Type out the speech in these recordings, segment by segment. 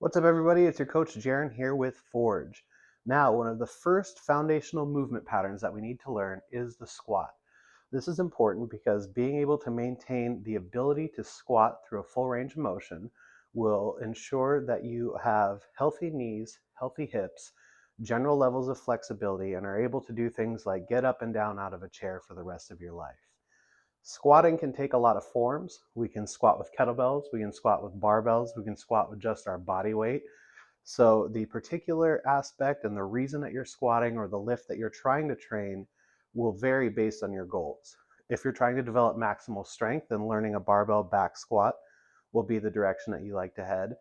What's up, everybody? It's your coach Jaren here with Forge. Now, one of the first foundational movement patterns that we need to learn is the squat. This is important because being able to maintain the ability to squat through a full range of motion will ensure that you have healthy knees, healthy hips, general levels of flexibility, and are able to do things like get up and down out of a chair for the rest of your life. Squatting can take a lot of forms. We can squat with kettlebells, we can squat with barbells, we can squat with just our body weight. So the particular aspect and the reason that you're squatting or the lift that you're trying to train will vary based on your goals. If you're trying to develop maximal strength, then learning a barbell back squat will be the direction that you like to head.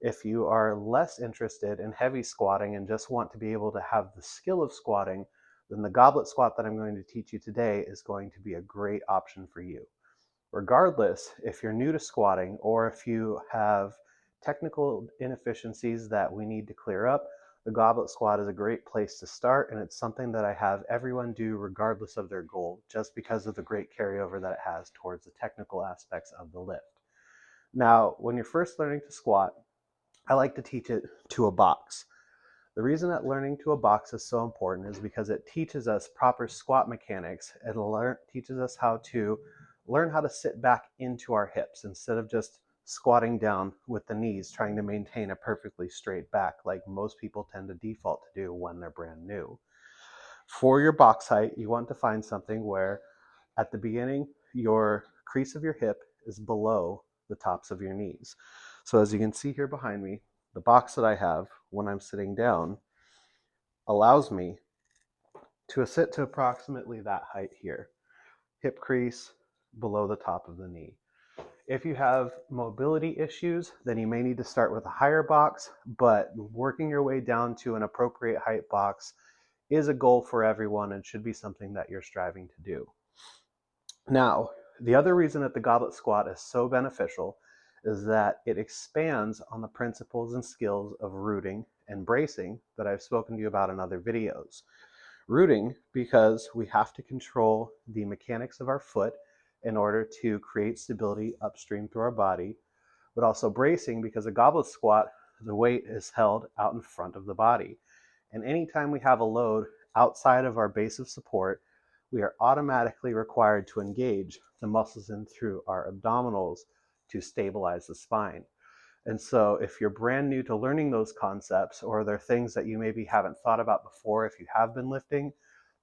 If you are less interested in heavy squatting and just want to be able to have the skill of squatting, then the goblet squat that I'm going to teach you today is going to be a great option for you. Regardless, if you're new to squatting or if you have technical inefficiencies that we need to clear up, the goblet squat is a great place to start, and it's something that I have everyone do regardless of their goal, just because of the great carryover that it has towards the technical aspects of the lift. Now, when you're first learning to squat, I like to teach it to a box. The reason that learning to a box is so important is because it teaches us proper squat mechanics. It teaches us how to learn how to sit back into our hips instead of just squatting down with the knees, trying to maintain a perfectly straight back like most people tend to default to do when they're brand new. For your box height, you want to find something where at the beginning, your crease of your hip is below the tops of your knees. So as you can see here behind me, the box that I have when I'm sitting down allows me to sit to approximately that height here. Hip crease below the top of the knee. If you have mobility issues, then you may need to start with a higher box, but working your way down to an appropriate height box is a goal for everyone and should be something that you're striving to do. Now, the other reason that the goblet squat is so beneficial is that it expands on the principles and skills of rooting and bracing that I've spoken to you about in other videos. Rooting because we have to control the mechanics of our foot in order to create stability upstream through our body, but also bracing because a goblet squat, the weight is held out in front of the body. And anytime we have a load outside of our base of support, we are automatically required to engage the muscles in through our abdominals to stabilize the spine. And so if you're brand new to learning those concepts, or they're things that you maybe haven't thought about before if you have been lifting,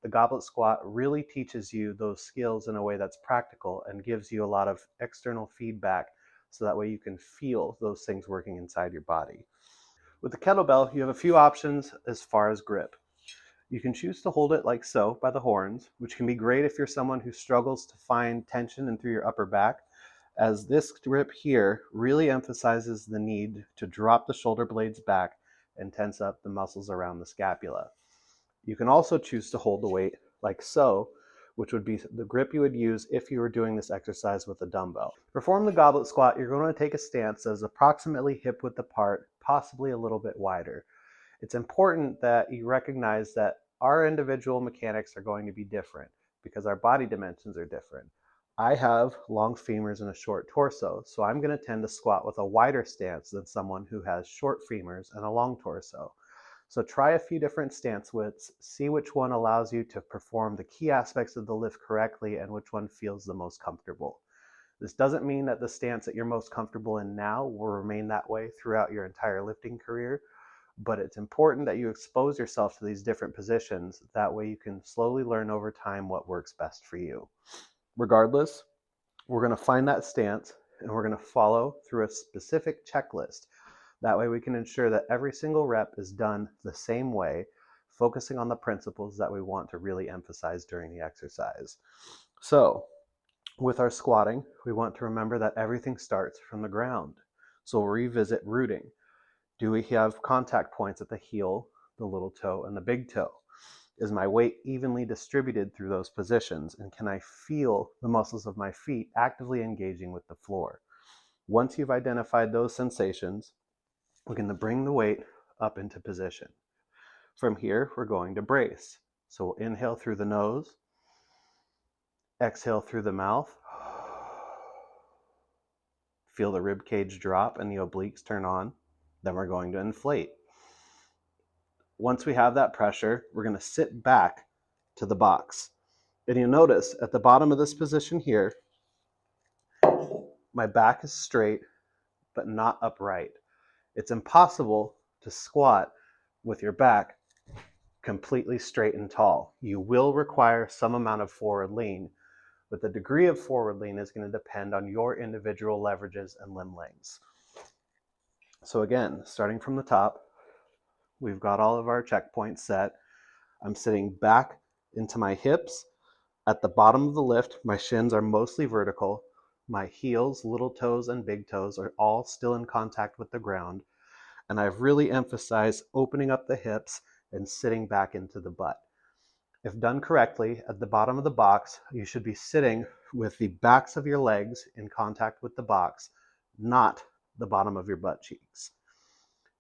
the goblet squat really teaches you those skills in a way that's practical and gives you a lot of external feedback so that way you can feel those things working inside your body. With the kettlebell, you have a few options as far as grip. You can choose to hold it like so by the horns, which can be great if you're someone who struggles to find tension in through your upper back, as this grip here really emphasizes the need to drop the shoulder blades back and tense up the muscles around the scapula. You can also choose to hold the weight like so, which would be the grip you would use if you were doing this exercise with a dumbbell. To perform the goblet squat, you're going to take a stance that is approximately hip width apart, possibly a little bit wider. It's important that you recognize that our individual mechanics are going to be different because our body dimensions are different. I have long femurs and a short torso, so I'm going to tend to squat with a wider stance than someone who has short femurs and a long torso. So try a few different stance widths, see which one allows you to perform the key aspects of the lift correctly and which one feels the most comfortable. This doesn't mean that the stance that you're most comfortable in now will remain that way throughout your entire lifting career, but it's important that you expose yourself to these different positions. That way you can slowly learn over time what works best for you. Regardless, we're going to find that stance and we're going to follow through a specific checklist. That way we can ensure that every single rep is done the same way, focusing on the principles that we want to really emphasize during the exercise. So with our squatting, we want to remember that everything starts from the ground. So we'll revisit rooting. Do we have contact points at the heel, the little toe, and the big toe? Is my weight evenly distributed through those positions? And can I feel the muscles of my feet actively engaging with the floor? Once you've identified those sensations, we're going to bring the weight up into position. From here, we're going to brace. So we'll inhale through the nose, exhale through the mouth. Feel the rib cage drop and the obliques turn on. Then we're going to inflate. Once we have that pressure, we're going to sit back to the box. And you'll notice at the bottom of this position here, my back is straight, but not upright. It's impossible to squat with your back completely straight and tall. You will require some amount of forward lean, but the degree of forward lean is going to depend on your individual leverages and limb lengths. So again, starting from the top, we've got all of our checkpoints set. I'm sitting back into my hips. At the bottom of the lift, my shins are mostly vertical. My heels, little toes, and big toes are all still in contact with the ground. And I've really emphasized opening up the hips and sitting back into the butt. If done correctly, at the bottom of the box, you should be sitting with the backs of your legs in contact with the box, not the bottom of your butt cheeks.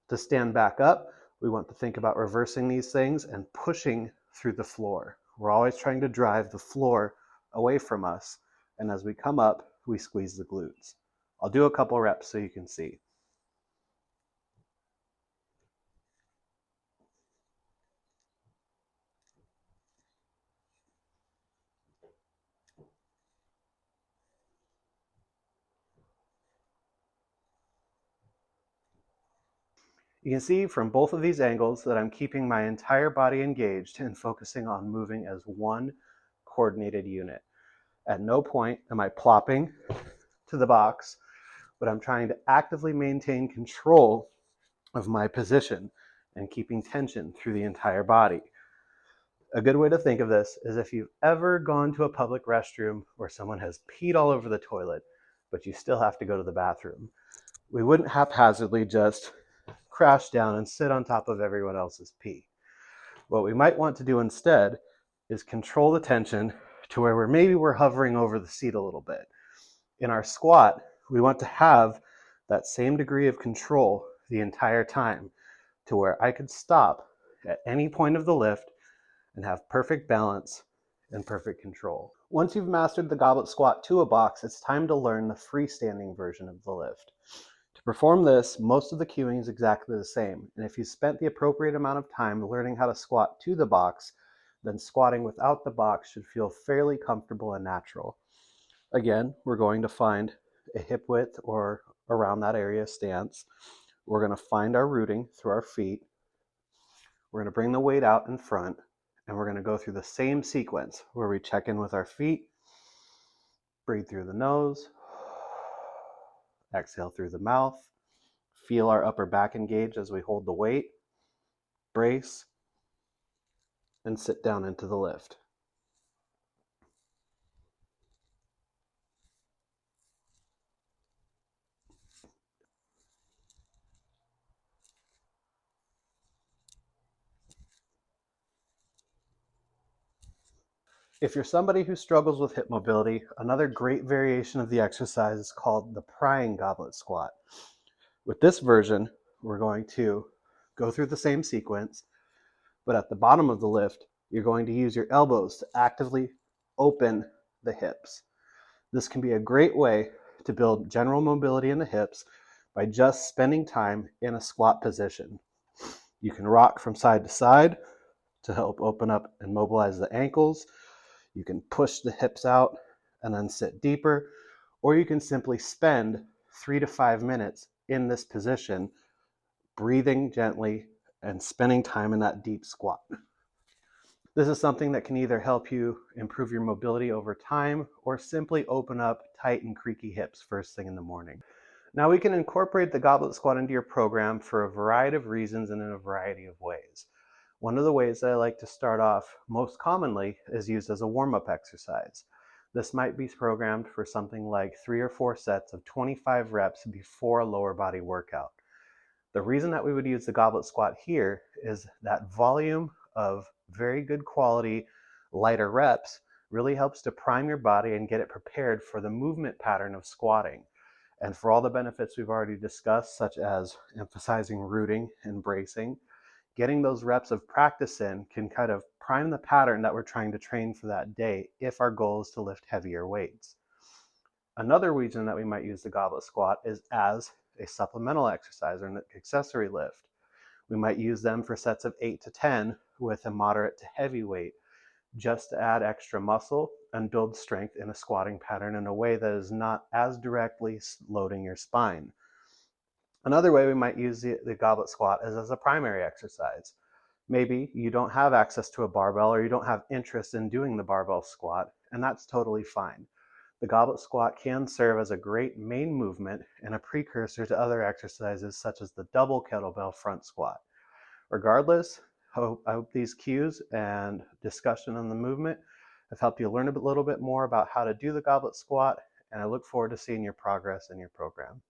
To stand back up, we want to think about reversing these things and pushing through the floor. We're always trying to drive the floor away from us, and as we come up, we squeeze the glutes. I'll do a couple reps so you can see. You can see from both of these angles that I'm keeping my entire body engaged and focusing on moving as one coordinated unit. At no point am I plopping to the box, but I'm trying to actively maintain control of my position and keeping tension through the entire body. A good way to think of this is if you've ever gone to a public restroom where someone has peed all over the toilet, but you still have to go to the bathroom. We wouldn't haphazardly just crash down and sit on top of everyone else's pee. What we might want to do instead is control the tension to where maybe we're hovering over the seat a little bit. In our squat, we want to have that same degree of control the entire time to where I could stop at any point of the lift and have perfect balance and perfect control. Once you've mastered the goblet squat to a box, it's time to learn the freestanding version of the lift. To perform this, most of the cueing is exactly the same, and if you spent the appropriate amount of time learning how to squat to the box, then squatting without the box should feel fairly comfortable and natural. Again, we're going to find a hip width or around that area stance. We're going to find our rooting through our feet. We're going to bring the weight out in front, and we're going to go through the same sequence where we check in with our feet, breathe through the nose, exhale through the mouth, feel our upper back engage as we hold the weight, brace, and sit down into the lift. If you're somebody who struggles with hip mobility, another great variation of the exercise is called the prying goblet squat. With this version, we're going to go through the same sequence, but at the bottom of the lift, you're going to use your elbows to actively open the hips. This can be a great way to build general mobility in the hips by just spending time in a squat position. You can rock from side to side to help open up and mobilize the ankles. You can push the hips out and then sit deeper, or you can simply spend 3 to 5 minutes in this position, breathing gently and spending time in that deep squat. This is something that can either help you improve your mobility over time or simply open up tight and creaky hips first thing in the morning. Now we can incorporate the goblet squat into your program for a variety of reasons and in a variety of ways. One of the ways that I like to start off most commonly is used as a warm-up exercise. This might be programmed for something like 3 or 4 sets of 25 reps before a lower body workout. The reason that we would use the goblet squat here is that volume of very good quality lighter reps really helps to prime your body and get it prepared for the movement pattern of squatting. And for all the benefits we've already discussed, such as emphasizing rooting and bracing, getting those reps of practice in can kind of prime the pattern that we're trying to train for that day if our goal is to lift heavier weights. Another reason that we might use the goblet squat is as a supplemental exercise or an accessory lift. We might use them for sets of 8 to 10 with a moderate to heavy weight, just to add extra muscle and build strength in a squatting pattern in a way that is not as directly loading your spine. Another way we might use the goblet squat is as a primary exercise. Maybe you don't have access to a barbell or you don't have interest in doing the barbell squat, and that's totally fine. The goblet squat can serve as a great main movement and a precursor to other exercises such as the double kettlebell front squat. Regardless, I hope these cues and discussion on the movement have helped you learn a little bit more about how to do the goblet squat, and I look forward to seeing your progress in your program.